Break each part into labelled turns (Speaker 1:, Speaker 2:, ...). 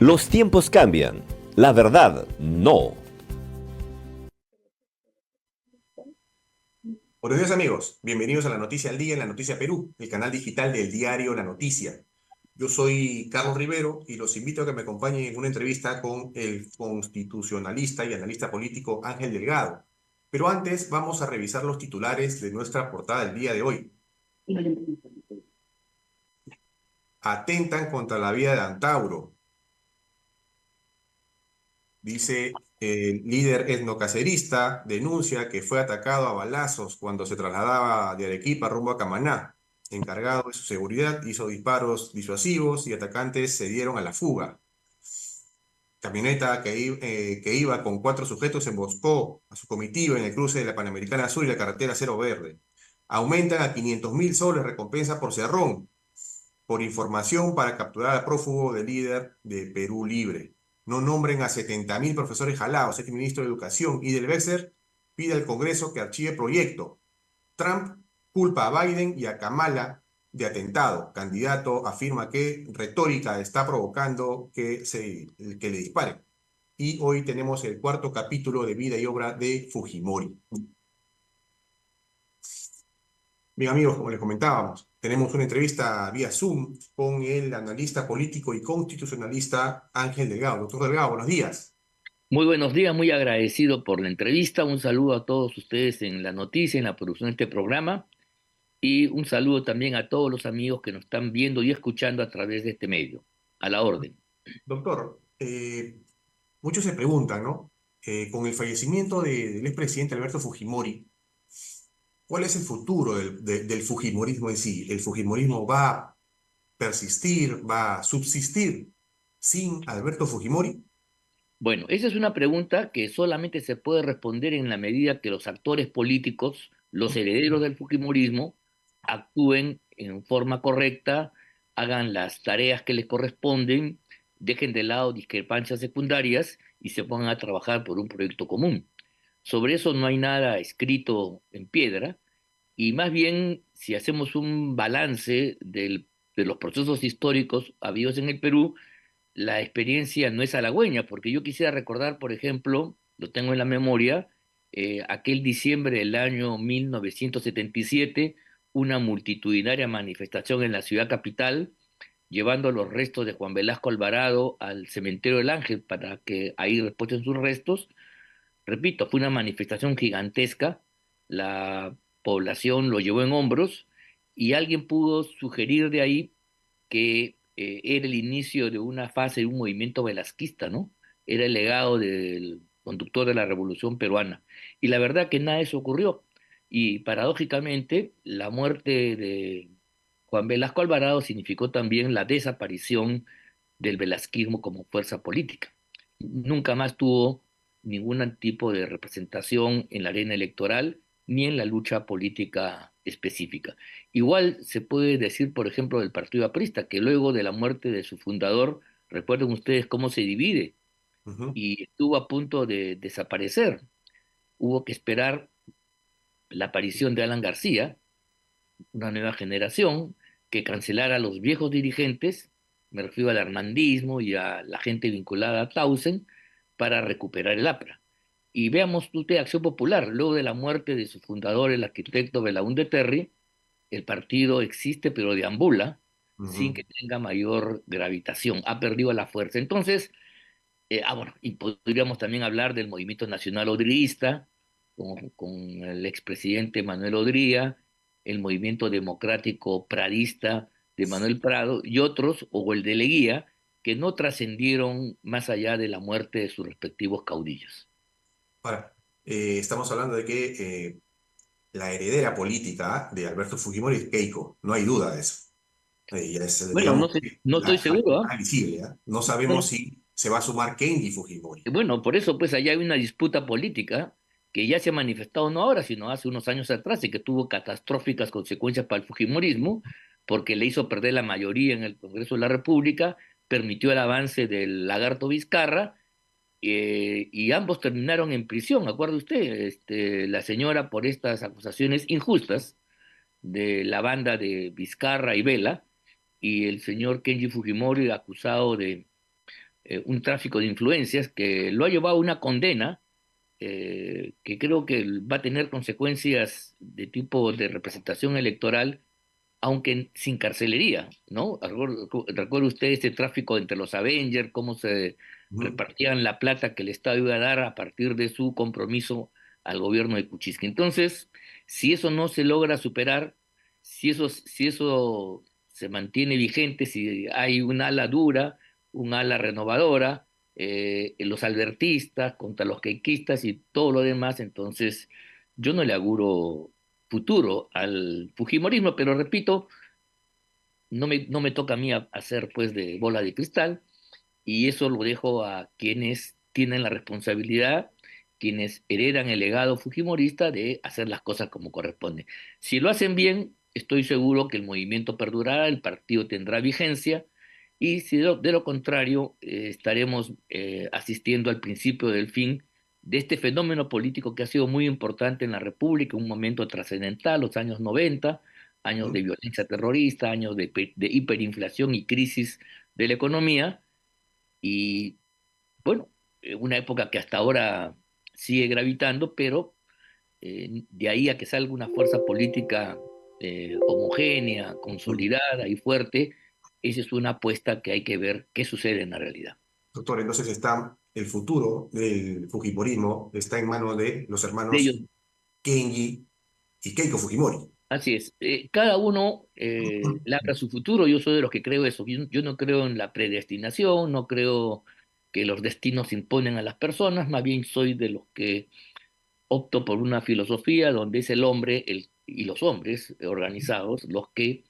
Speaker 1: Los tiempos cambian, la verdad no.
Speaker 2: Buenos días amigos, bienvenidos a La Noticia al Día en La Noticia Perú, el canal digital del diario La Noticia. Yo soy Carlos Rivero y los invito a que me acompañen en una entrevista con el constitucionalista y analista político Ángel Delgado. Pero antes vamos a revisar los titulares de nuestra portada del día de hoy. Atentan contra la vida de Antauro, dice el líder etnocacerista, denuncia que fue atacado a balazos cuando se trasladaba de Arequipa rumbo a Camaná. Encargado de su seguridad hizo disparos disuasivos y atacantes se dieron a la fuga. Camioneta que iba con 4 sujetos emboscó a su comitiva en el cruce de la Panamericana Sur y la carretera Cero Verde. Aumentan a 500.000 soles recompensa por Cerrón, por información para capturar al prófugo del líder de Perú Libre. No nombren a 70.000 profesores jalados, el ministro de Educación. Y del Bexer pide al Congreso que archive proyecto. Trump culpa a Biden y a Kamala de atentado. Candidato afirma que retórica está provocando que le disparen. Y hoy tenemos el cuarto capítulo de vida y obra de Fujimori. Bien, amigos, como les comentábamos, tenemos una entrevista vía Zoom con el analista político y constitucionalista Ángel Delgado. Doctor Delgado, buenos días.
Speaker 3: Muy buenos días, muy agradecido por la entrevista. Un saludo a todos ustedes en la noticia, en la producción de este programa. Y un saludo también a todos los amigos que nos están viendo y escuchando a través de este medio. A la orden.
Speaker 2: Doctor, muchos se preguntan, ¿no? Con el fallecimiento del expresidente Alberto Fujimori, ¿cuál es el futuro del Fujimorismo en sí? ¿El Fujimorismo va a persistir, va a subsistir sin Alberto Fujimori?
Speaker 3: Bueno, esa es una pregunta que solamente se puede responder en la medida que los actores políticos, los herederos del Fujimorismo, actúen en forma correcta, hagan las tareas que les corresponden, dejen de lado discrepancias secundarias y se pongan a trabajar por un proyecto común. Sobre eso no hay nada escrito en piedra y más bien si hacemos un balance de los procesos históricos habidos en el Perú, la experiencia no es halagüeña, porque yo quisiera recordar, por ejemplo, lo tengo en la memoria, aquel diciembre del año 1977, una multitudinaria manifestación en la ciudad capital, llevando los restos de Juan Velasco Alvarado al cementerio del Ángel para que ahí reposen sus restos. Repito, fue una manifestación gigantesca, la población lo llevó en hombros y alguien pudo sugerir de ahí que era el inicio de una fase de un movimiento velasquista, ¿no? Era el legado del conductor de la Revolución Peruana. Y la verdad que nada de eso ocurrió. Y paradójicamente, la muerte de Juan Velasco Alvarado significó también la desaparición del velasquismo como fuerza política. Nunca más tuvo ningún tipo de representación en la arena electoral ni en la lucha política específica. Igual se puede decir, por ejemplo, del Partido Aprista, que luego de la muerte de su fundador, recuerden ustedes cómo se divide
Speaker 2: Ujú.
Speaker 3: y estuvo a punto de desaparecer. Hubo que esperar la aparición de Alan García, una nueva generación, que cancelara a los viejos dirigentes, me refiero al hernandismo y a la gente vinculada a Tausen, para recuperar el APRA. Y veamos usted Acción Popular, luego de la muerte de su fundador, el arquitecto Belaúnde Terry, el partido existe pero deambula sin
Speaker 2: Ujú.
Speaker 3: que tenga mayor gravitación, ha perdido la fuerza. Entonces, bueno, y podríamos también hablar del Movimiento Nacional Odrista, con el expresidente Manuel Odría, el Movimiento Democrático Pradista de Manuel Prado y otros, o el de Leguía, que no trascendieron más allá de la muerte de sus respectivos caudillos.
Speaker 2: Ahora, estamos hablando de que la heredera política de Alberto Fujimori es Keiko, no hay duda de eso. Ya es,
Speaker 3: Bueno,
Speaker 2: digamos,
Speaker 3: no sé, no estoy seguro, ¿ah?
Speaker 2: más visible, ¿ah? No sabemos
Speaker 3: No,
Speaker 2: si se va a sumar Kenji Fujimori.
Speaker 3: bueno, por eso pues allá hay una disputa política que ya se ha manifestado no ahora, sino hace unos años atrás y que tuvo catastróficas consecuencias para el fujimorismo, porque le hizo perder la mayoría en el Congreso de la República, permitió el avance del lagarto Vizcarra, y ambos terminaron en prisión, acuerde usted, la señora por estas acusaciones injustas de la banda de Vizcarra y Vela, y el señor Kenji Fujimori acusado un tráfico de influencias que lo ha llevado a una condena que creo que va a tener consecuencias de tipo de representación electoral, aunque sin carcelería, ¿no? Recuerda usted este tráfico entre los Avengers, cómo se
Speaker 2: Ujú.
Speaker 3: repartían la plata que el Estado iba a dar a partir de su compromiso al gobierno de Kuczynski. Entonces, si eso no se logra superar, si eso se mantiene vigente, si hay un ala dura, un ala renovadora, los albertistas contra los queiquistas y todo lo demás, entonces yo no le auguro futuro al fujimorismo, pero repito, no me toca a mí hacer pues de bola de cristal y eso lo dejo a quienes tienen la responsabilidad, quienes heredan el legado fujimorista de hacer las cosas como corresponde. Si lo hacen bien, estoy seguro que el movimiento perdurará, el partido tendrá vigencia y si de lo contrario estaremos asistiendo al principio del fin de este fenómeno político que ha sido muy importante en la República, un momento trascendental, los años 90, años de
Speaker 2: Ujú.
Speaker 3: violencia terrorista, años de hiperinflación y crisis de la economía, y bueno, una época que hasta ahora sigue gravitando, pero de ahí a que salga una fuerza política homogénea, consolidada y fuerte, esa es una apuesta que hay que ver qué sucede en la realidad.
Speaker 2: Doctor, entonces el futuro del Fujimorismo está en manos de los
Speaker 3: De ellos,
Speaker 2: hermanos Kenji y Keiko Fujimori.
Speaker 3: así es. Cada uno labra su futuro. Yo soy de los que creo eso. Yo no creo en la predestinación, no creo que los destinos se imponen a las personas, más bien soy de los que opto por una filosofía donde es el hombre y los hombres organizados los que,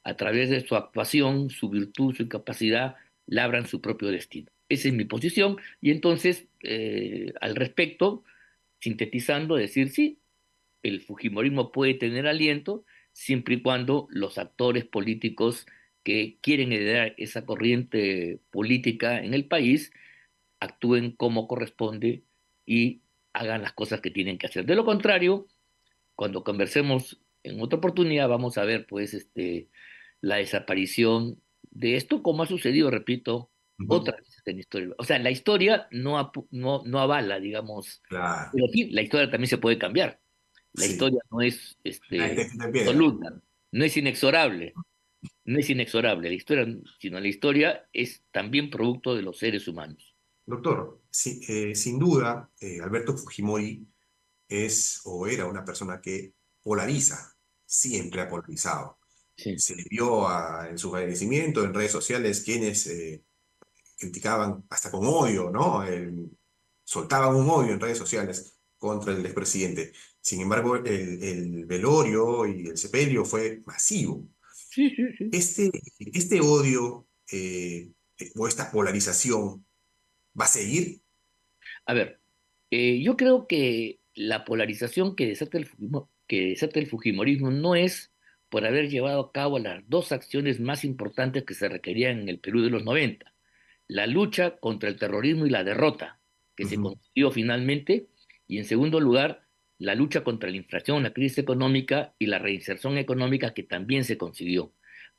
Speaker 3: a través de su actuación, su virtud, su capacidad, labran su propio destino. Esa es mi posición y entonces, al respecto, sintetizando, decir sí, el fujimorismo puede tener aliento siempre y cuando los actores políticos que quieren heredar esa corriente política en el país actúen como corresponde y hagan las cosas que tienen que hacer. De lo contrario, cuando conversemos en otra oportunidad, vamos a ver, pues, la desaparición de esto, como ha sucedido, repito,
Speaker 2: Ujú.
Speaker 3: otras veces en la historia. O sea, la historia no avala, digamos,
Speaker 2: Claro,
Speaker 3: pero sí, la historia también se puede cambiar. La
Speaker 2: sí.
Speaker 3: historia no es
Speaker 2: La está escrita en piedra.
Speaker 3: absoluta, no es inexorable, no es inexorable la historia, sino la historia es también producto de los seres humanos.
Speaker 2: Doctor, sí, sin duda, Alberto Fujimori es o era una persona que polariza, siempre ha polarizado.
Speaker 3: Sí.
Speaker 2: Se le vio en su fallecimiento en redes sociales quienes criticaban hasta con odio, ¿no? Soltaban un odio en redes sociales contra el expresidente. Sin embargo, el velorio y el sepelio fue masivo.
Speaker 3: Sí, sí, sí.
Speaker 2: Este odio o esta polarización va a seguir.
Speaker 3: A ver, yo creo que la polarización que desata el fujimorismo no es por haber llevado a cabo las dos acciones más importantes que se requerían en el Perú de los 90: la lucha contra el terrorismo y la derrota, que se
Speaker 2: Ujú,
Speaker 3: consiguió finalmente, y en segundo lugar, la lucha contra la inflación, la crisis económica y la reinserción económica, que también se consiguió.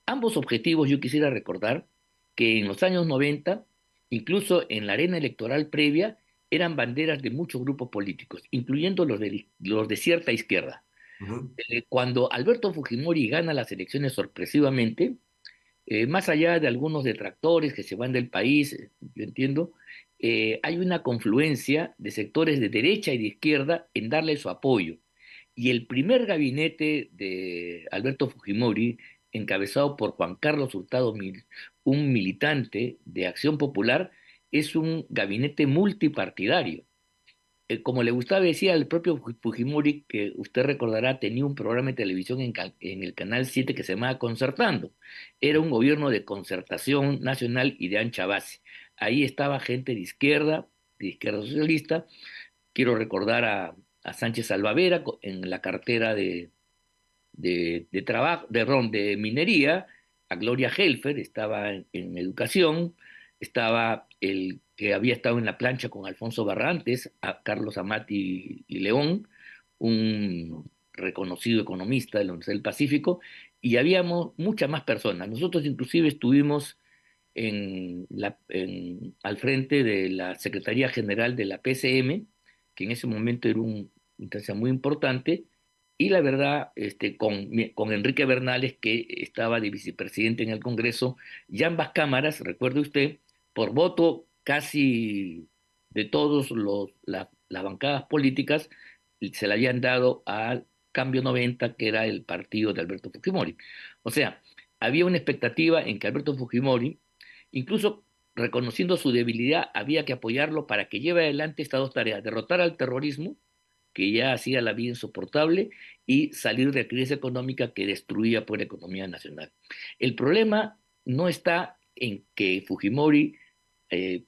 Speaker 3: Ambos objetivos yo quisiera recordar que en los años 90, incluso en la arena electoral previa, eran banderas de muchos grupos políticos, incluyendo los de cierta izquierda.
Speaker 2: ujú.
Speaker 3: Cuando Alberto Fujimori gana las elecciones sorpresivamente, más allá de algunos detractores que se van del país, yo entiendo, hay una confluencia de sectores de derecha y de izquierda en darle su apoyo. Y el primer gabinete de Alberto Fujimori, encabezado por Juan Carlos Hurtado, un militante de Acción Popular, es un gabinete multipartidario. Como le gustaba decir al propio Fujimori, que usted recordará, tenía un programa de televisión en el Canal 7 que se llamaba Concertando. Era un gobierno de concertación nacional y de ancha base. Ahí estaba gente de izquierda socialista. Quiero recordar a Sánchez Salvadera en la cartera de trabajo, de minería, a Gloria Helfer, estaba en educación, estaba el que había estado en la plancha con Alfonso Barrantes, a Carlos Amati y León, un reconocido economista de la Universidad del Pacífico, y habíamos muchas más personas. Nosotros inclusive estuvimos al frente de la Secretaría General de la PCM, que en ese momento era una instancia muy importante, y la verdad, con Enrique Bernales, que estaba de vicepresidente en el Congreso, y ambas cámaras, recuerde usted, por voto casi de todos las bancadas políticas, se le habían dado al Cambio 90, que era el partido de Alberto Fujimori. O sea, había una expectativa en que Alberto Fujimori, incluso reconociendo su debilidad, había que apoyarlo para que lleve adelante estas dos tareas: derrotar al terrorismo, que ya hacía la vida insoportable, y salir de la crisis económica que destruía por la economía nacional. El problema no está en que Fujimori eh,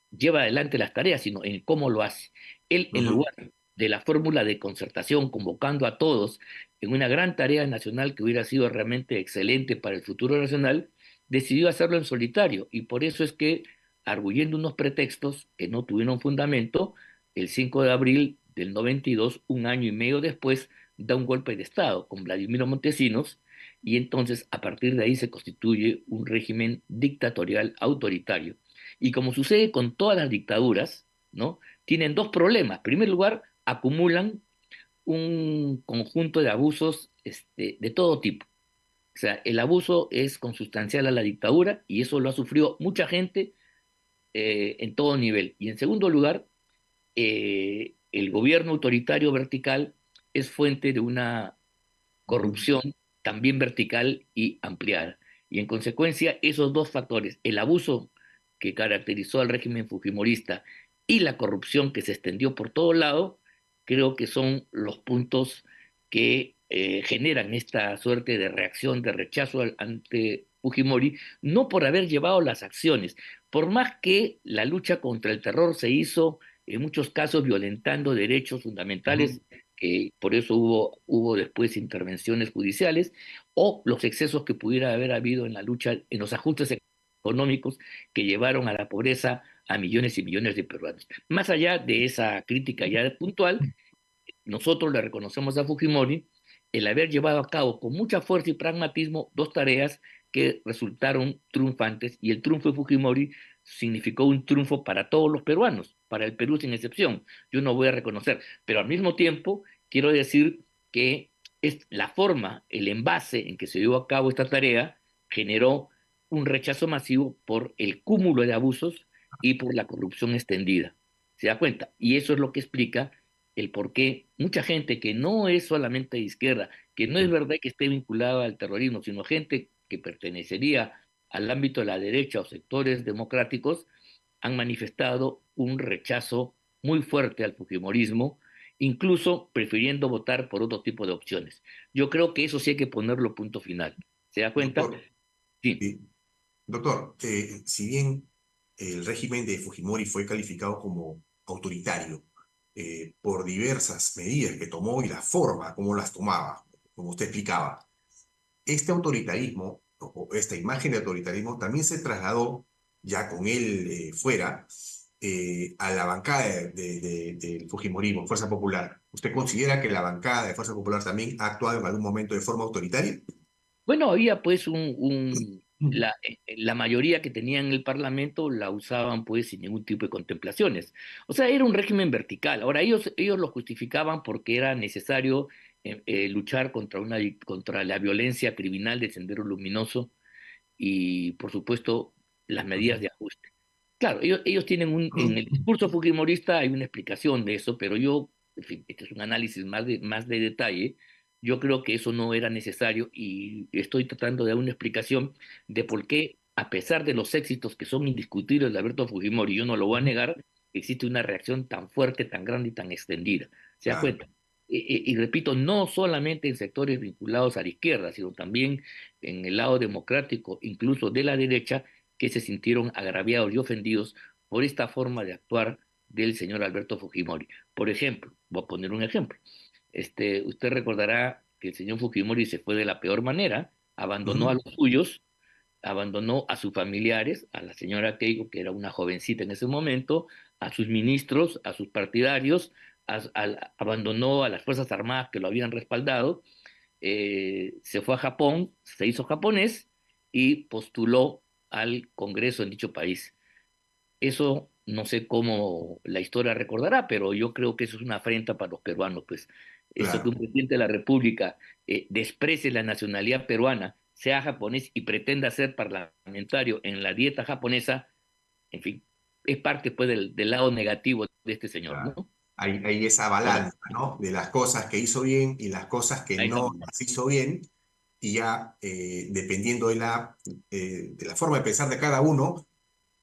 Speaker 3: lleva adelante las tareas, sino en cómo lo hace. Él, en
Speaker 2: Ujú.
Speaker 3: lugar de la fórmula de concertación, convocando a todos en una gran tarea nacional que hubiera sido realmente excelente para el futuro nacional, decidió hacerlo en solitario. Y por eso es que, arguyendo unos pretextos que no tuvieron fundamento, el 5 de abril del 92, un año y medio después, da un golpe de Estado con Vladimiro Montesinos, y entonces a partir de ahí se constituye un régimen dictatorial autoritario. Y como sucede con todas las dictaduras, ¿no? Tienen dos problemas. En primer lugar, acumulan un conjunto de abusos de todo tipo. O sea, el abuso es consustancial a la dictadura y eso lo ha sufrido mucha gente en todo nivel. Y en segundo lugar, el gobierno autoritario vertical es fuente de una
Speaker 2: Ujú.
Speaker 3: corrupción también vertical y ampliada. Y en consecuencia, esos dos factores, el abuso que caracterizó al régimen fujimorista y la corrupción que se extendió por todo lado, creo que son los puntos que generan esta suerte de reacción, de rechazo ante Fujimori, no por haber llevado las acciones, por más que la lucha contra el terror se hizo en muchos casos violentando derechos
Speaker 2: Ujú.
Speaker 3: fundamentales, que por eso hubo después intervenciones judiciales, o los excesos que pudiera haber habido en la lucha, en los ajustes económicos que llevaron a la pobreza a millones y millones de peruanos. Más allá de esa crítica ya puntual, nosotros le reconocemos a Fujimori el haber llevado a cabo con mucha fuerza y pragmatismo dos tareas que resultaron triunfantes, y el triunfo de Fujimori significó un triunfo para todos los peruanos, para el Perú sin excepción. Yo no voy a reconocer, pero al mismo tiempo quiero decir que es la forma, el envase en que se llevó a cabo esta tarea generó un rechazo masivo por el cúmulo de abusos y por la corrupción extendida. ¿Se da cuenta? Y eso es lo que explica el por qué mucha gente que no es solamente de izquierda, que no es verdad que esté vinculada al terrorismo, sino gente que pertenecería al ámbito de la derecha o sectores democráticos, han manifestado un rechazo muy fuerte al fujimorismo, incluso prefiriendo votar por otro tipo de opciones. Yo creo que eso sí hay que ponerlo punto final. ¿Se da cuenta?
Speaker 2: Doctor,
Speaker 3: Sí.
Speaker 2: sí. Doctor, si bien el régimen de Fujimori fue calificado como autoritario por diversas medidas que tomó y la forma como las tomaba, como usted explicaba, este autoritarismo o esta imagen de autoritarismo también se trasladó, ya con él fuera, a la bancada del Fujimorismo, Fuerza Popular. ¿Usted considera que la bancada de Fuerza Popular también ha actuado en algún momento de forma autoritaria?
Speaker 3: Bueno, había pues
Speaker 2: Mm.
Speaker 3: la mayoría que tenían el Parlamento la usaban pues sin ningún tipo de contemplaciones. O sea, era un régimen vertical. Ahora, ellos lo justificaban porque era necesario luchar contra la violencia criminal del Sendero Luminoso y, por supuesto, las medidas de ajuste. Claro, ellos tienen en el discurso fujimorista hay una explicación de eso, pero yo, en fin, este es un análisis más de detalle. Yo creo que eso no era necesario y estoy tratando de dar una explicación de por qué, a pesar de los éxitos que son indiscutibles de Alberto Fujimori, yo no lo voy a negar, existe una reacción tan fuerte, tan grande y tan extendida. ¿Se da
Speaker 2: Claro.
Speaker 3: cuenta? Y repito, no solamente en sectores vinculados a la izquierda, sino también en el lado democrático, incluso de la derecha, que se sintieron agraviados y ofendidos por esta forma de actuar del señor Alberto Fujimori. Por ejemplo, voy a poner un ejemplo. Usted recordará que el señor Fujimori se fue de la peor manera, abandonó a
Speaker 2: Ujú.
Speaker 3: los suyos, abandonó a sus familiares, a la señora Keiko, que era una jovencita en ese momento, a sus ministros, a sus partidarios, abandonó a las Fuerzas Armadas que lo habían respaldado, se fue a Japón, se hizo japonés y postuló al Congreso en dicho país. Eso no sé cómo la historia recordará, pero yo creo que eso es una afrenta para los peruanos, pues. Eso que
Speaker 2: Claro.
Speaker 3: un presidente de la República desprecie la nacionalidad peruana, sea japonés y pretenda ser parlamentario en la dieta japonesa, en fin, es parte pues del lado negativo de este señor,
Speaker 2: Claro.
Speaker 3: ¿no?
Speaker 2: Hay esa
Speaker 3: Ahora,
Speaker 2: balanza, ¿no? De las cosas que hizo bien y las cosas que
Speaker 3: ahí está.
Speaker 2: no las hizo bien, y ya dependiendo de la forma de pensar de cada uno,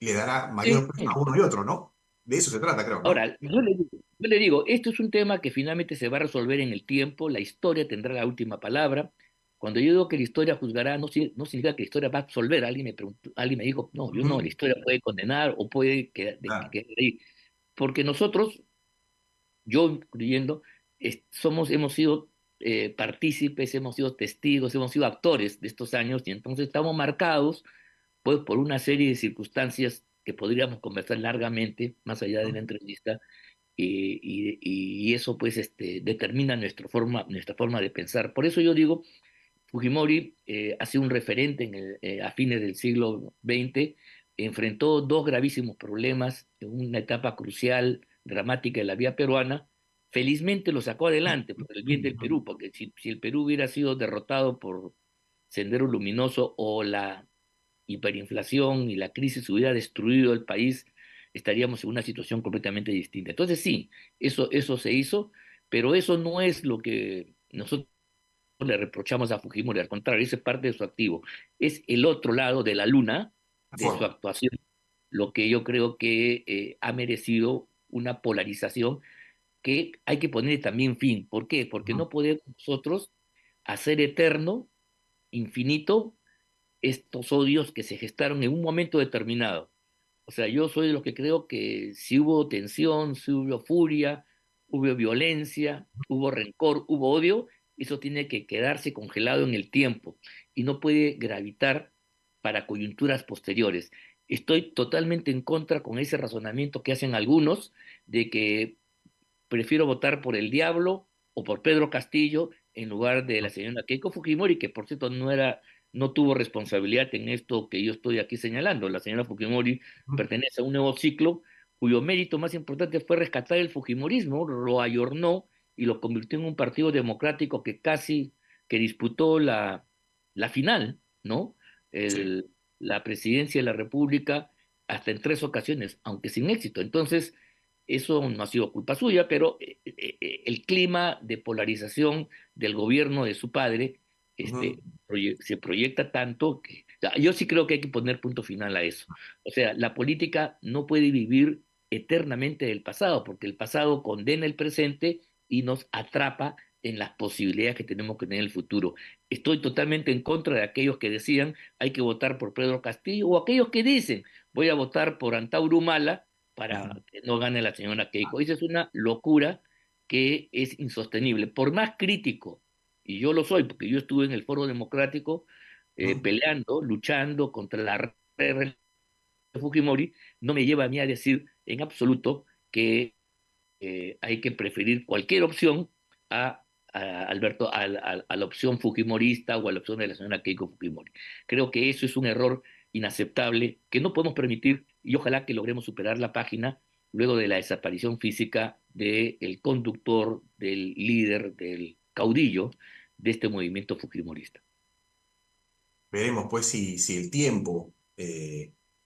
Speaker 2: le dará mayor
Speaker 3: Sí.
Speaker 2: peso a uno y otro, ¿no? De eso se trata, creo, ¿no?
Speaker 3: Ahora, yo le digo, esto es un tema que finalmente se va a resolver en el tiempo, la historia tendrá la última palabra. Cuando yo digo que la historia juzgará, no significa que la historia va a absolver. Alguien me preguntó, alguien me dijo, no, yo no, la
Speaker 2: Ujú.
Speaker 3: historia puede condenar o puede
Speaker 2: Claro.
Speaker 3: quedar ahí. Porque nosotros, yo incluyendo, hemos sido partícipes, hemos sido testigos, hemos sido actores de estos años y entonces estamos marcados pues por una serie de circunstancias que podríamos conversar largamente más allá de la entrevista y eso pues determina nuestra forma de pensar. Por eso yo digo, Fujimori ha sido un referente a fines del siglo XX, enfrentó dos gravísimos problemas en una etapa crucial, dramática de la vida peruana. Felizmente lo sacó adelante por el bien del Perú, porque si el Perú hubiera sido derrotado por Sendero Luminoso o la hiperinflación y la crisis hubiera destruido el país, estaríamos en una situación completamente distinta. Entonces sí, eso se hizo, pero eso no es lo que nosotros le reprochamos a Fujimori, al contrario, eso es parte de su activo. Es el otro lado de la luna
Speaker 2: La
Speaker 3: de su
Speaker 2: forma.
Speaker 3: actuación, lo que yo creo que ha merecido una polarización que hay que poner también fin. ¿Por qué? Porque
Speaker 2: Ujú.
Speaker 3: no podemos nosotros hacer eterno, infinito, estos odios que se gestaron en un momento determinado. O sea, yo soy de los que creo que si hubo tensión, si hubo furia, hubo violencia, hubo rencor, hubo odio, eso tiene que quedarse congelado en el tiempo y no puede gravitar para coyunturas posteriores. Estoy totalmente en contra con ese razonamiento que hacen algunos de que prefiero votar por el Diablo o por Pedro Castillo en lugar de la señora Keiko Fujimori, que por cierto no tuvo responsabilidad en esto que yo estoy aquí señalando. La señora Fujimori pertenece a un nuevo ciclo cuyo mérito más importante fue rescatar el Fujimorismo, lo ayornó y lo convirtió en un partido democrático que casi que disputó la final, ¿no?
Speaker 2: Sí.
Speaker 3: La presidencia de la República hasta en 3 ocasiones, aunque sin éxito. Entonces, eso no ha sido culpa suya, pero el clima de polarización del gobierno de su padre
Speaker 2: Ujú.
Speaker 3: se proyecta tanto que o sea, yo sí creo que hay que poner punto final a eso. O sea, la política no puede vivir eternamente del pasado, porque el pasado condena el presente y nos atrapa en las posibilidades que tenemos que tener en el futuro. Estoy totalmente en contra de aquellos que decían hay que votar por Pedro Castillo o aquellos que dicen voy a votar por Antauro Humala
Speaker 2: Ujú.
Speaker 3: para que no gane la señora Keiko. Esa es una locura que es insostenible. Por más crítico, y yo lo soy, porque yo estuve en el Foro Democrático
Speaker 2: Ujú.
Speaker 3: peleando, luchando contra la red de Fujimori, no me lleva a mí a decir en absoluto que hay que preferir cualquier opción a Alberto, a la opción fujimorista o a la opción de la señora Keiko Fujimori. Creo que eso es un error inaceptable que no podemos permitir y ojalá que logremos superar la página luego de la desaparición física del conductor, del líder, del caudillo de este movimiento fujimorista.
Speaker 2: Veremos pues si el tiempo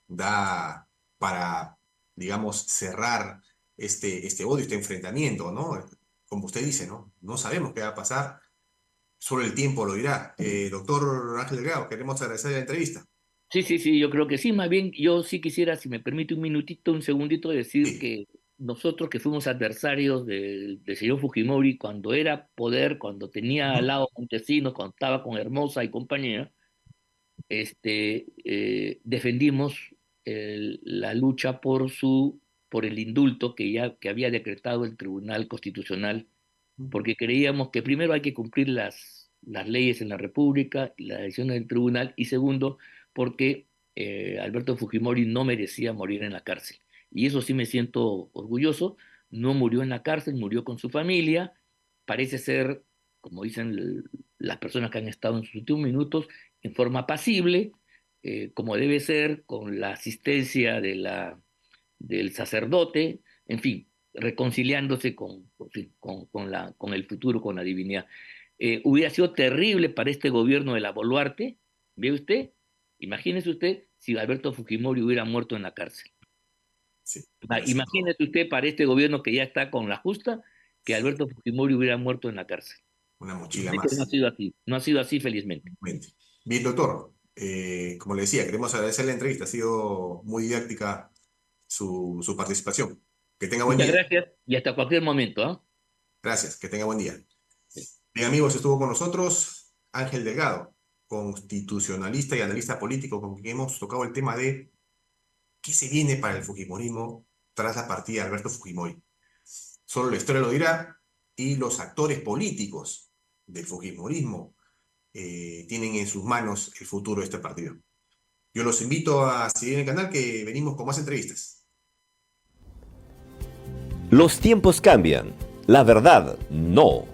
Speaker 2: da para, digamos, cerrar este odio, este enfrentamiento, ¿no? Como usted dice, ¿no? No sabemos qué va a pasar, solo el tiempo lo dirá. Doctor Ángel Delgado, queremos agradecer la entrevista.
Speaker 3: Sí, sí, sí, yo creo que sí. Más bien, yo sí quisiera, si me permite un minutito, un segundito, decir
Speaker 2: Sí.
Speaker 3: que nosotros que fuimos adversarios del señor Fujimori cuando era poder, cuando tenía al
Speaker 2: Ujú.
Speaker 3: lado a Montesinos, cuando estaba con Hermosa y compañía, defendimos la lucha por el indulto que había decretado el Tribunal Constitucional porque creíamos que primero hay que cumplir las leyes en la República, las decisiones del tribunal, y segundo, porque Alberto Fujimori no merecía morir en la cárcel. Y eso sí me siento orgulloso, no murió en la cárcel, murió con su familia, parece ser, como dicen las personas que han estado en sus últimos minutos, en forma pasible, como debe ser, con la asistencia del sacerdote, en fin, reconciliándose con el futuro, con la divinidad. Hubiera sido terrible para este gobierno de la Boluarte, ¿ve usted? Imagínese usted si Alberto Fujimori hubiera muerto en la cárcel.
Speaker 2: Sí, hubiera sido
Speaker 3: Imagínese usted para este gobierno que ya está con la justa, que Alberto Fujimori hubiera muerto en la cárcel.
Speaker 2: una mochila
Speaker 3: Felizmente no ha
Speaker 2: más.
Speaker 3: sido así, no ha sido así, felizmente.
Speaker 2: Bien, doctor. Como le decía, queremos agradecer la entrevista. Ha sido muy didáctica su participación. Que tenga buen
Speaker 3: Muchas
Speaker 2: día.
Speaker 3: gracias y hasta cualquier momento, ¿ah?
Speaker 2: Gracias, que tenga buen día. Bien, amigos, estuvo con nosotros Ángel Delgado, constitucionalista y analista político, con quien hemos tocado el tema de qué se viene para el Fujimorismo tras la partida de Alberto Fujimori. Solo la historia lo dirá y los actores políticos del Fujimorismo tienen en sus manos el futuro de este partido. Yo los invito a seguir en el canal que venimos con más entrevistas.
Speaker 1: Los tiempos cambian. La verdad, no.